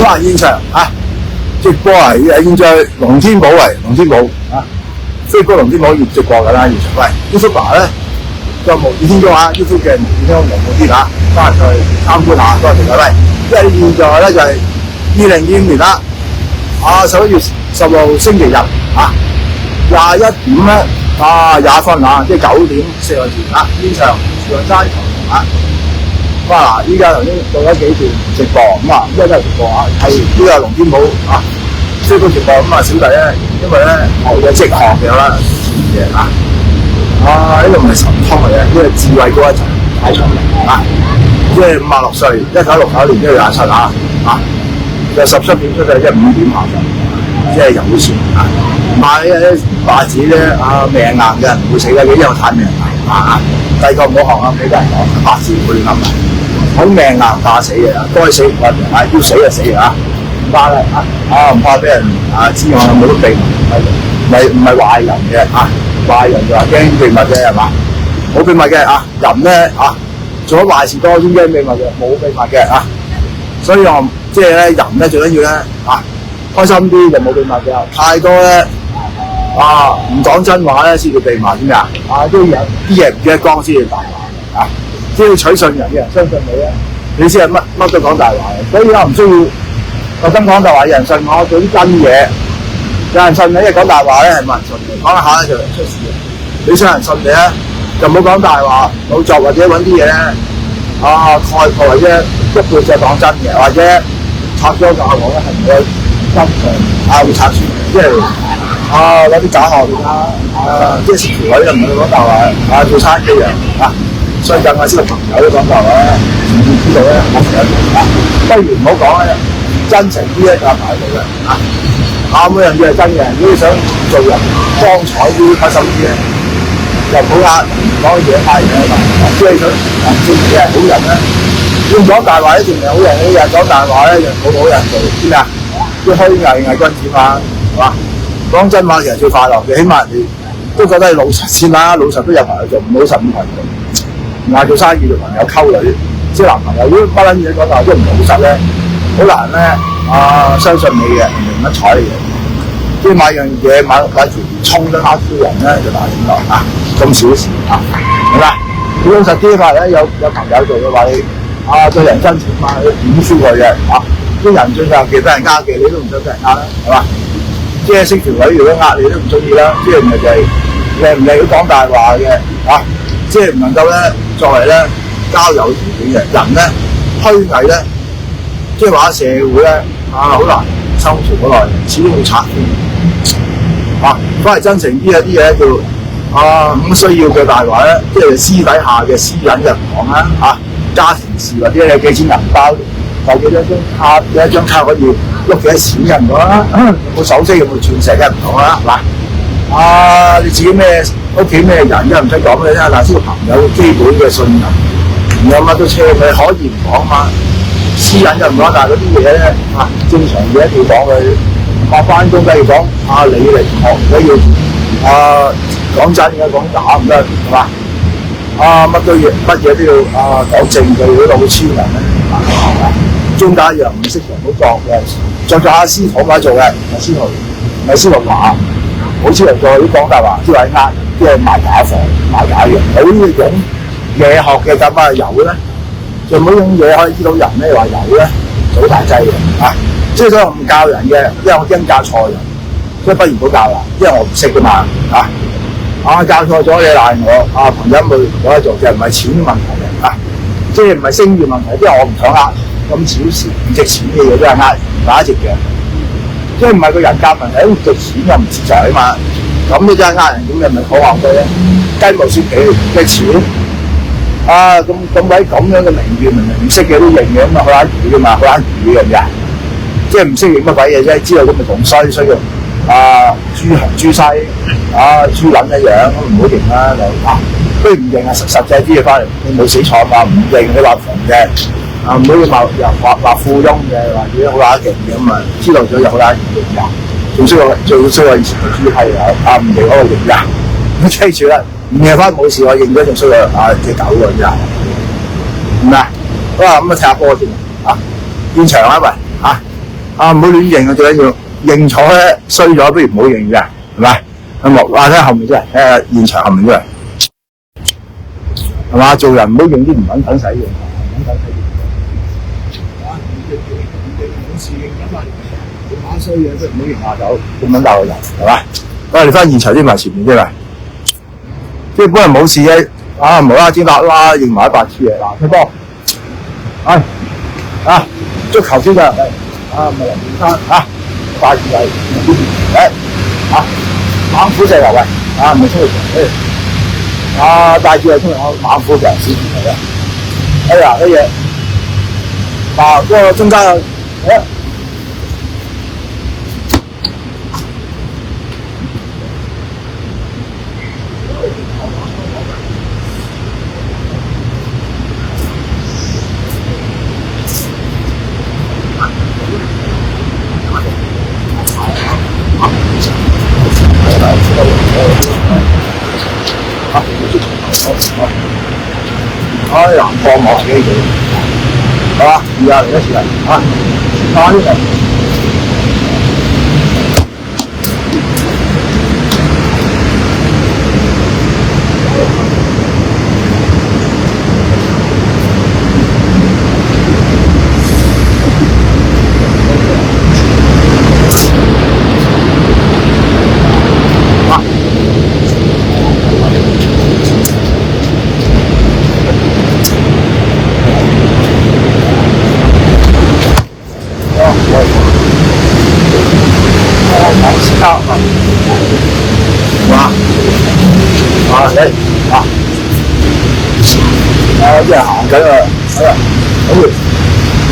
咁啊，現場直播現在龍天寶飛哥龍天寶要直播㗎啦，現場。喂 ，YouTuber 咧就無意天中YouTube 嘅無意天中龍寶啲翻嚟去參觀下，多謝各位。因為現在咧就係2025年啦，11月10號星期日21點咧20分即係9點4個字現場長山球場依家頭先做咗幾段直播依家都係直播係呢個龍天寶飛哥直播小弟咧，因為咧學嘢即學嘅啦，嘅呢個唔係神通嚟嘅，呢個智慧高一層太長啦即係56歲，1969年1月27就17點出世，即係5點下晝，即係有錢買八字咧命硬嘅人唔會死嘅，因為太命硬第二個唔好學俾人講八字唔會亂諗好命硬怕死嘅，該死唔該要死就死唔怕啦唔怕俾人知我冇乜秘密，唔係壞人嘅壞人就話驚秘密啫係嘛？冇秘密嘅人咧做咗壞事多先驚秘密嘅，冇秘密嘅所以我即係咧人咧最緊要咧開心啲就冇秘密嘅，太多咧唔講真話咧先叫秘密點解啲人啲嘢唔記得講先叫大話即係要取信人嘅人相信你咧，你先係乜都講大話嘅，所以我唔需要特登講大話，有人信我做啲真嘢，有人信你，講大話咧係冇人信嘅，講一下咧就出事嘅。你想人信你咧，就唔好講大話，老作或者揾啲嘢咧概括或者一半就講真嘅，或者拆咗假話咧係唔會真嘅會拆穿嘅，即係攞啲假學歷即係食條女就唔會講大話做餐嘅人所以近我識個朋友都講大話咧，知道咧我朋友不如唔好講咧，真誠啲咧就排到嘅每樣嘢係真嘅，如果你想做人光彩啲、開心啲咧，就唔好講嘢人即係想人知自己係好人咧，要講大話一定係好人，講大話咧就冇好人做，知咩要虛偽偽君子嘛，係嘛？講真話其實最快樂嘅，起碼人哋都覺得係老實先啦，老實都有朋友做，唔老實唔朋友做。做生意做朋友溝女，即係男朋友，如果乜撚嘢講大話都唔老實咧，好難咧相信你嘅，唔乜睬你嘅。即係買樣嘢買條葱都呃啲人咧，就大件啦咁小事係咪？你老實啲話咧，有朋友做嘅話你對人真誠嘛，你點輸佢嘅啲人最後俾人呃嘅，你都唔想俾人呃啦，係嘛？即係識條女如果呃你都唔中意啦，即係唔係就係靚唔靚都講大話嘅即係唔能夠咧作為咧交友條件嘅人咧，虛偽咧，即係話社會咧好難生存好耐，始終會拆穿反而真誠啲啲嘢叫咁需要嘅大話咧，即係私底下嘅私隱就唔講啦家庭事或者有幾錢銀包，有幾多張卡可以碌幾多錢嘅唔講啦，有冇手機有冇鑽石嘅唔講啦，係嘛？你自己咩屋企咩人唔使講嘅啫，但係先個朋友基本嘅信任，有乜都車佢可以唔講嘛，私隱就唔講，但係嗰啲嘢咧正常嘢一定要講佢，翻工梗係要講理力學，梗要講真嘅講假唔得係嘛？乜嘢都要講證據，嗰度好超人咧，中間又唔識人好作嘅，作下司徒咁做嘅，司徒話好似人做啲講大話，即係即係賣假貨、賣假藥，有呢種嘢學嘅咁有咧，就冇種嘢可以醫到人咧，話有咧，就好大劑嘅即係所以我唔教人嘅，因為我驚教錯人，所以不如唔好教啦，因為我唔識噶嘛教錯咗你賴我朋友冇得做，就唔係錢問題嘅即係唔係聲譽問題，因為我唔想咁小事唔值錢嘅嘢都係打直嘅。即係唔係個人格問題，好值錢又唔自在嘛，咁你真係人，咁你咪好話佢咧，雞毛蒜皮嘅錢咁鬼咁樣嘅名譽，明明唔識嘅都認嘅，咁好撚魚嘅嘛，好撚魚嘅啫，即係唔識認乜鬼嘢啫，知道咁咪仲衰嘅，豬紅豬西豬撚一樣，咁唔好認啦就不如唔認實際啲嘢翻嚟，你冇死錯嘛，唔認你話窮嘅。唔好又話富翁嘅，或者好乸勁嘅咁知道咗又好乸型㗎，仲衰過以前嘅豬閪唔認嗰個型㗎，咁記住啦，唔認翻冇事，我認咗仲衰過隻狗㗎真係，唔係好啦，咁睇下波先現場喂啊，唔好亂認啊，最緊要認錯咧衰咗，不如唔好認嘅，係咪？咁話睇下後面出嚟，睇下現場後面出嚟，係嘛？做人唔好認啲唔穩陣使嘅，唔穩陣使嘅。啊，冇事認緊啊，打衰嘢都唔好認下手，咁樣鬧人係嘛？我哋翻現場啲埋前面啫嘛，即係本人冇事嘅，啊無啦啦啦認埋一白痴嘢，嗱，推波，係啊足球先㗎，啊唔係人面山啊，快住嚟，啊猛虎石頭喂，啊唔係出嚟，啊帶住嚟出嚟，猛虎石小嚟嘅，哎呀啲嘢，啊嗰個中間哎呀，放我自己嘅，係嘛？而家嚟一次嚟，啊，快啲嚟！啲人行緊啊，哎呀，好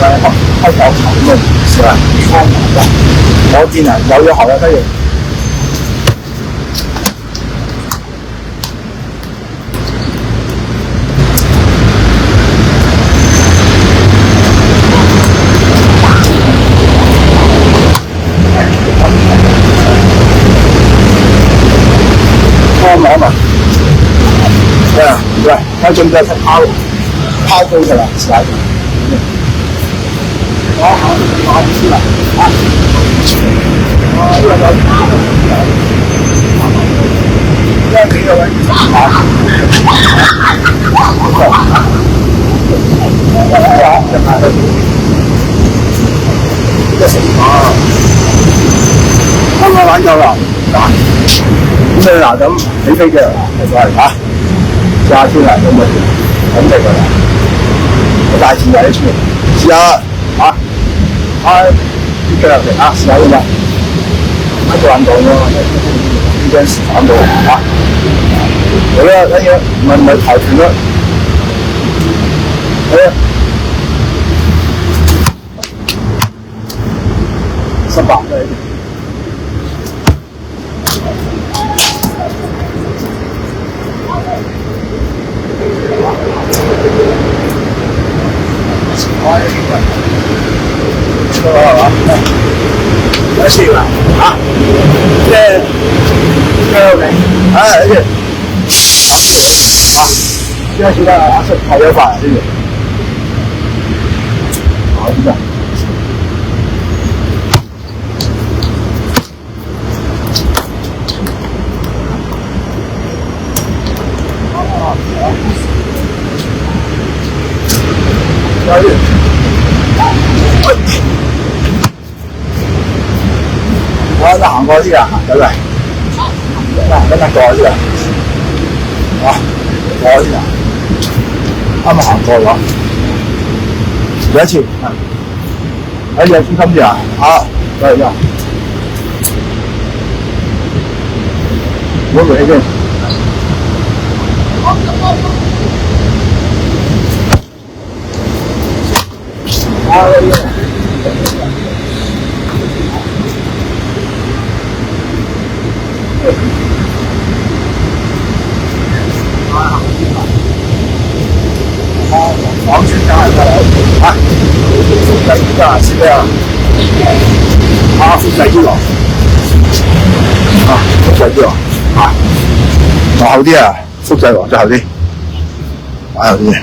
開頭咁啊，係嘛？我見人有咗後有得用。幫忙啊！喂，他准备抛钩去了，起来。好，好，去了啊！这个几个人好，啱啱玩夠啦，咁你嗱咁起飛嘅，係嚇。試下先啦，咁咪咁嚟㗎啦。我大字仔出嚟，試下嚇，開啲腳入嚟啊，試下先啦。喺做運動咯，呢張時間到嚇。好啦，跟住唔係跆拳咯，好啦，18啦。有事啦啊！即係腳嚟，啊！呢啊，呢個時間啊，出太咗快呢個，好啲啊！加油！我行過啲啊，走嚟，跟得過啲啊，啊，過啲啊，啱啱行過咗，有一次，喺有資金啲啊，好，嚟咗，我回去。往前加一下来，啊，複製啲啊，是咩啊？啊，複製啲喎，啊，複製啲喎，啊，再後啲啊，複製喎，再後啲，擺後啲嘅，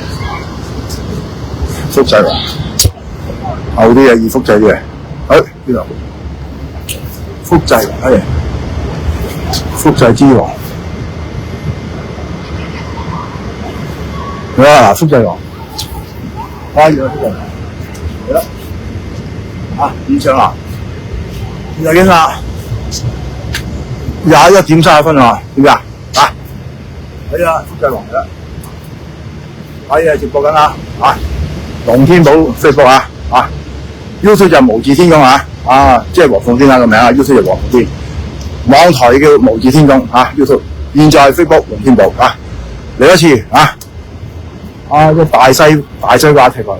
複製喎，後啲啊，易複製啲嘅，好。呢度複製係複製之王，哇！複製王，開咗複製王，係啦，現場啦，現在幾多？21.31分啊，點解係啊，複製王嚟啦，可以直播緊啦，龍天寶 Facebook YouTube 就無字天宮即係黃鳳天個名YouTube 就黃鳳天，網台叫無字天宮YouTube， 現在 Facebook 龍天寶嚟一次個大西瓜踢過嚟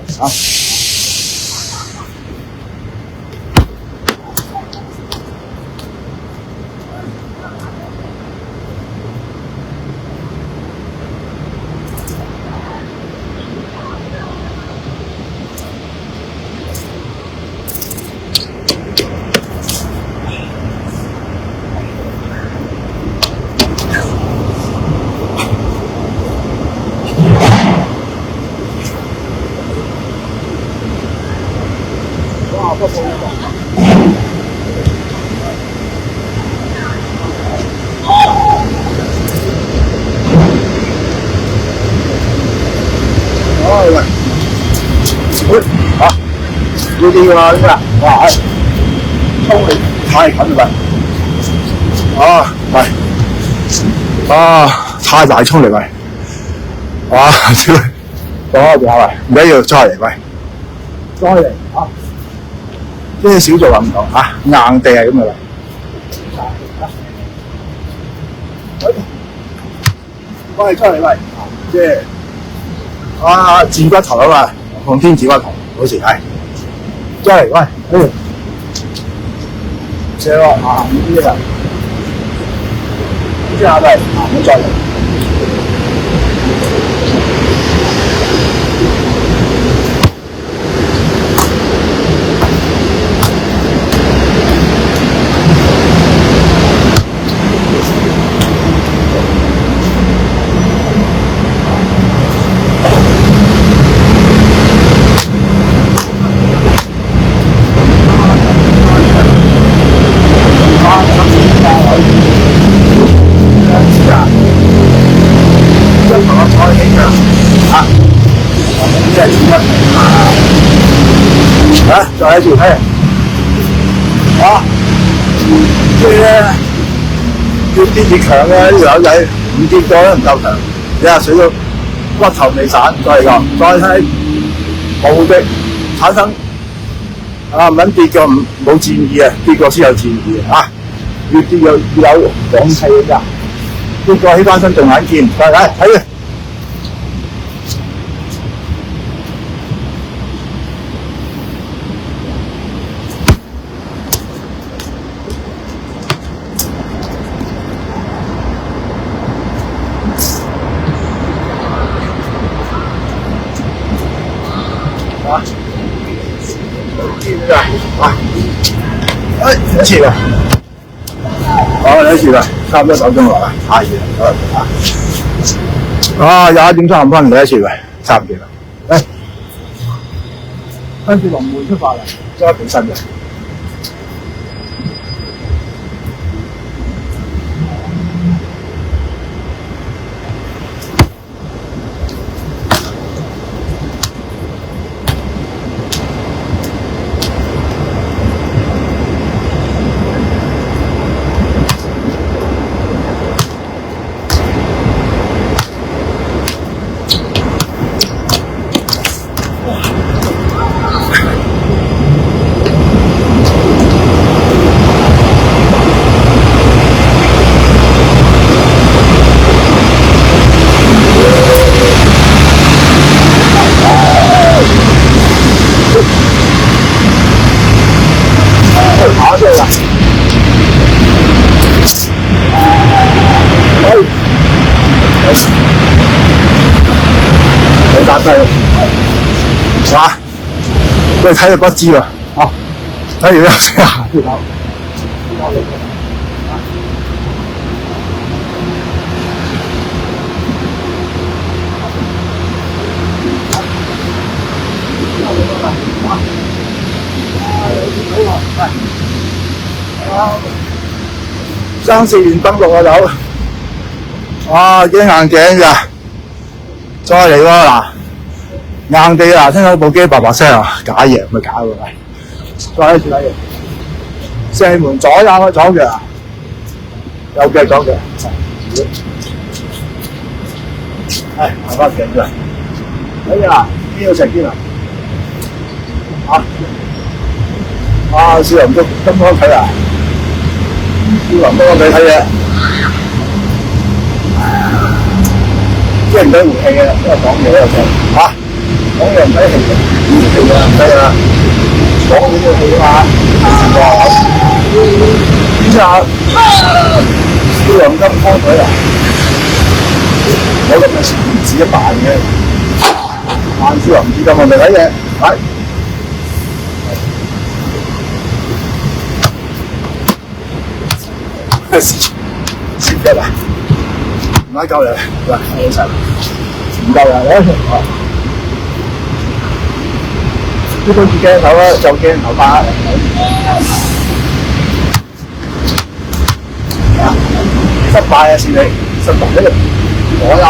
呢啲㗎呢啲哇！衝力太近啦喂！太大衝力喂！超講下喂，唔緊要，再嚟喂，再嚟呢啲小做運動硬地係咁嘅喂，喂出嚟喂，即係自骨頭嘛，放天自骨頭嗰時係。再嚟喂，射喎呢啲呢啲下都係唔好再嚟。再嚟一次睇，即係咧越跌越強嘅呢條友仔，唔跌過都唔夠強。你下水到骨頭未散，再嚟個，再睇無敵產生唔肯跌過冇戰意跌過先有戰意越跌越有勇氣㗎，跌過起翻身仲眼見，再嚟睇佢。一次啦，一次啦，差唔多9鐘落啦，太熱啦，21.35分嚟一次喂，差唔多啦，跟住龍門出發啦，再變身嘅。你睇就不知啦，睇完休息下先好。好。3、4年登陸啊有，哇幾硬頸㗎，再嚟喎嗱，硬地啊，聽到部機叭叭聲啊，假嘢咪假喎，再一次睇嘢，射門左右左腳，右腳左腳，係行翻頸㗎，哎呀邊個食邊啊？啊！少林都金剛睇啊！少林金剛睇嘢，即係唔使換氣嘅，因為講嘢又正嚇，講嘢唔使氣嘅，氣啊唔使啊，講嘢要氣啊嘛，點知啊？少林金剛睇啊！我今日唔止一扮嘅，扮少林寺咁我咪睇嘢，係。蝕嘅啦，唔係夠啦，嗱，其實唔夠啦，呢個鏡頭咧就鏡頭拍，失敗啊是你，失敗呢個我有。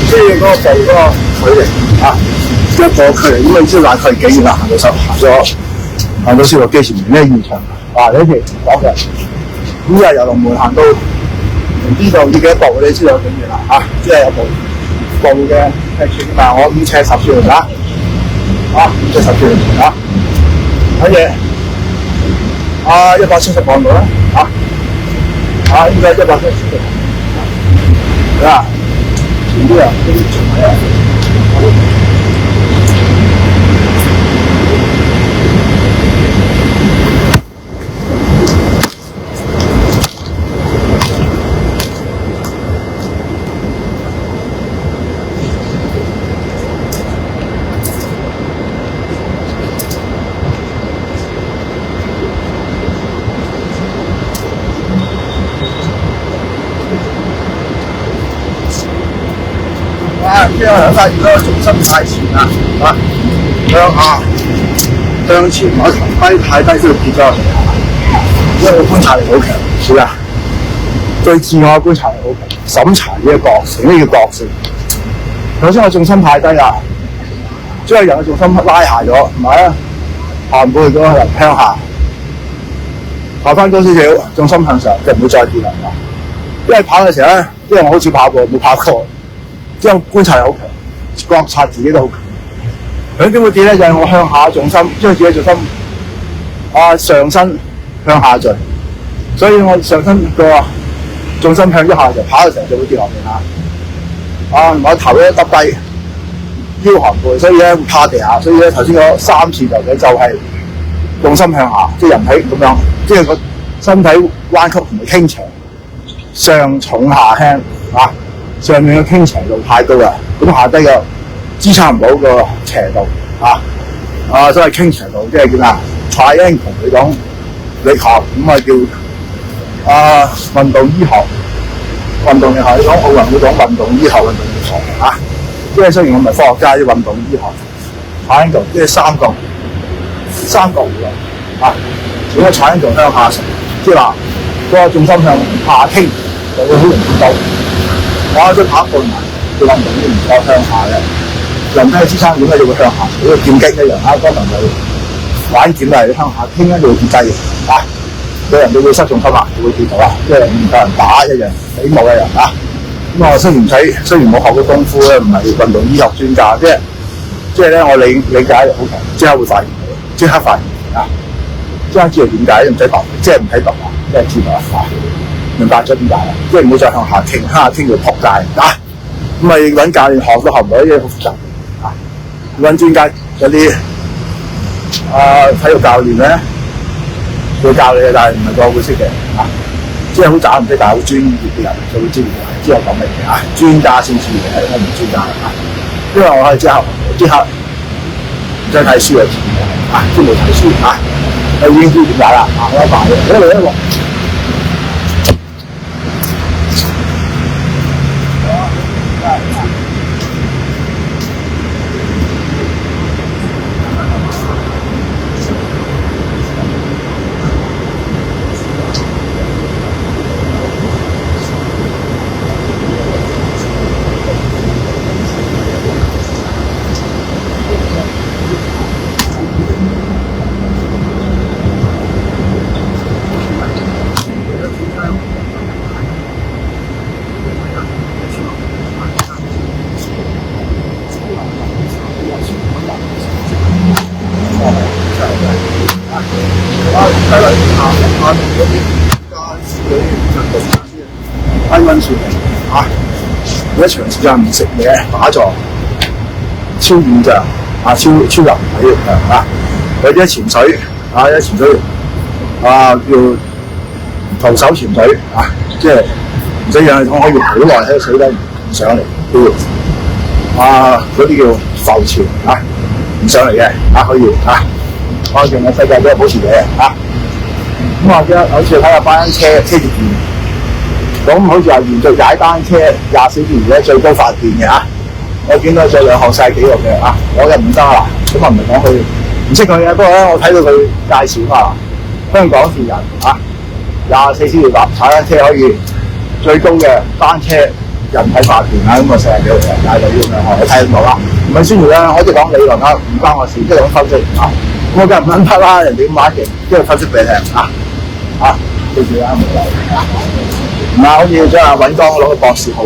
即係嗰個步嗰個距離啊，一個距離咁你知大概幾遠啦？行到消防機前面呢現場啊，你譬如講嘅，咁由遊龍門行到呢度要幾多步？你知道有幾遠啦？啊，即係有步嘅尺寸嘛，我5尺10寸啦，啊5尺10寸啊，睇嘢啊170磅度啦，應該170磅。啊，前啲啊，呢啲前排啊，呢個響下，如果重心太前啦，向前我頭低太低，先會跌咗落嚟。因為觀察力好強，係啊，對自我觀察力好強，審查呢個角色，呢個角色。首先我重心太低啦，將人嘅重心拉下咗，唔係啊，行步咗人向下，爬翻高少少，重心向上，就唔會再跌啦。因為跑嘅時候咧，因為我好少跑步，冇跑過。即係觀察力好強，覺察自己都好強。點會跌咧？就係我向下重心，將自己重心上身向下墜，所以我上身個重心向一下就跑嘅時候就會跌落嚟啦。我頭咧耷低，腰寒背，所以咧會趴地下。所以咧頭先嗰3次就係重心向下，即係人體咁樣，即係個身體彎曲同埋傾斜，上重下輕啊。上面嘅傾斜度太高啦，咁下低嘅支撐唔到個斜度所謂傾斜度即係叫咩？triangle 嚟講力學咁叫運動醫學、運動力學。你講奧運會講運動醫學、運動力學即係雖然我唔係科學家，啲運動醫學 triangle 即係三角形如果 triangle 向下沉，即係話個重心向下傾，就會好容易到。我都跑步埋，做運動都唔夠向下嘅，人體嘅支撐點咧就會向下，好似劍擊一樣剛才就玩劍係向下傾咧就會跌低嘅，個人就會失重心啦，就會跌到啦，即係唔夠人打一樣，起舞一樣咁我雖然冇學過功夫咧，唔係運動醫學專家，即係咧我理解好強，即刻會發現到，即刻發現即刻知道點解，唔使讀，即係唔使讀即係知道明白咗點解啦？即係唔好再向下傾，向下傾就撲街咁咪揾教練學都學唔到，因為好複雜揾專家嗰啲體育教練咧會教你嘅，但係唔係個個會識嘅即係好渣唔識，但係好專業嘅人就會知道講乜嘢啊，專家先知嘅，我唔專家啊。因為我係之後即刻唔使睇書嘅啊，都冇睇書啊，我已經知點解啦啊，我爸嘅，一路。低溫算嚟啊！你一長時間唔食嘢打坐，超遠咋啊！超入體力啊！或者潛水啊，一潛水啊要徒手潛水啊，即係唔使氧氣筒，可以好耐喺水底唔上嚟，叫啊嗰啲叫浮潛啊，唔上嚟嘅啊可以啊，我仲有世界都有保持者啊！咁或者好似睇下單車住電，咁好似話連續踩單車24小時咧最高發電嘅啊！我見到有2項世紀錄嘅啊，我就唔得啦。咁我唔係講佢唔識佢嘅，不過咧我睇到佢介紹啊，香港市人啊24小時踩單車可以最高嘅單車人體發電啊，咁啊世界紀錄嘅，但係就要2項你睇得到啦。唔係宣傳啦，我即係講理論啦，唔關我事，即係講分析啊。咁我梗係唔撚得啦，人哋咁買嘅，即係分析俾你聽啊！啊，記住啦，唔係好似將阿尹光攞個博士號。